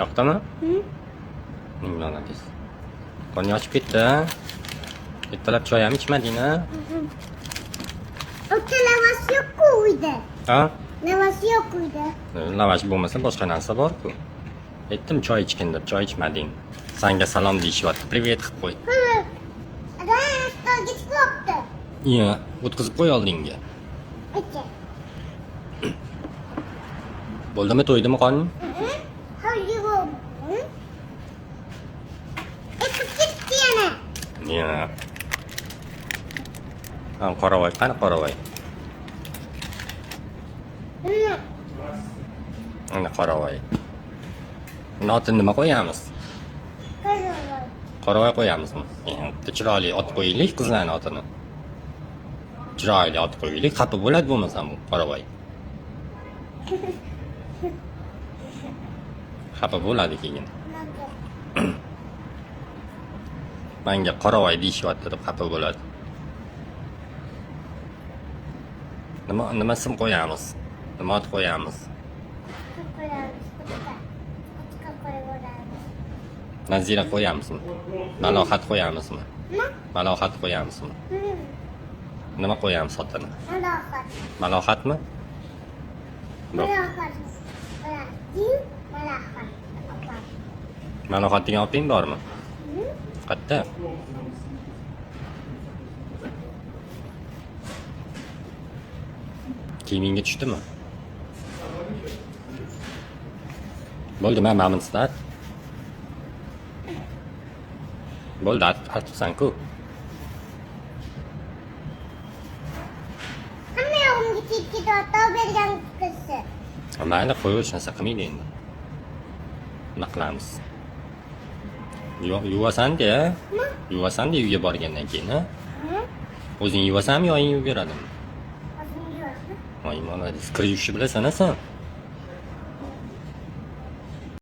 Yoqdimi? Hı? Molodez. Qorning ochib ketdi. Ertalab choy ham ichmading, ha? Ota lavas yo'q-ku uyda. Ha? Lavas yo'q uyda. Lavash bo'lmasa boshqa narsa bor-ku. Aytdim choy ichgin deb, choy ichmading. Senga salom deyishyapti. Privet qilib qo'y. Adam stolga chiqibdi. Iya, o'tkazib qo'y oldingga. Aka. Bo'ldimi, to'ydimi qorning? How you go? Ketdi yana. Iya. Ha, qoravoy, qani qoravoy? Ana qoravoy. Otini nima qo'yamiz? Qoravoy qo'yamizmi? Chiroyli ot qo'yaylik qizlarni otini. Chiroyli ot qo'yaylik, xafa bo'ladi bo'lmasam bu qoravoy. Xafa bo'ladi keyin. Menga qoravoy deyishyapti deb xafa bo'ladi. Nima sim qo'yamiz? Nima ot qo'yamiz? Nazira qo'yamizmi? Malohat qo'yamizmi? Malohat qo'yamizmi? Nima qo'yamiz otini? Malohat. Malohatmi? Malohat. Malohat. Malohat degan oping bormi? Qayerda? Kiyimingga tushdimi? Bo'ldi, men mamın istat. Bo'ldi, artibsan-ku. Hamma yog'imga chekki tortib bergan qizsi. Mayli, qo'yaver, hech narsa qilmaydi endi. Nima qilamiz? Yuvasan-da, yuvasan-da uyga borgandan keyin, ha? O'zing yuvasanmi, oying yuvib beradimi? Voy, molodez, kir yuvishni bilasan-a sen?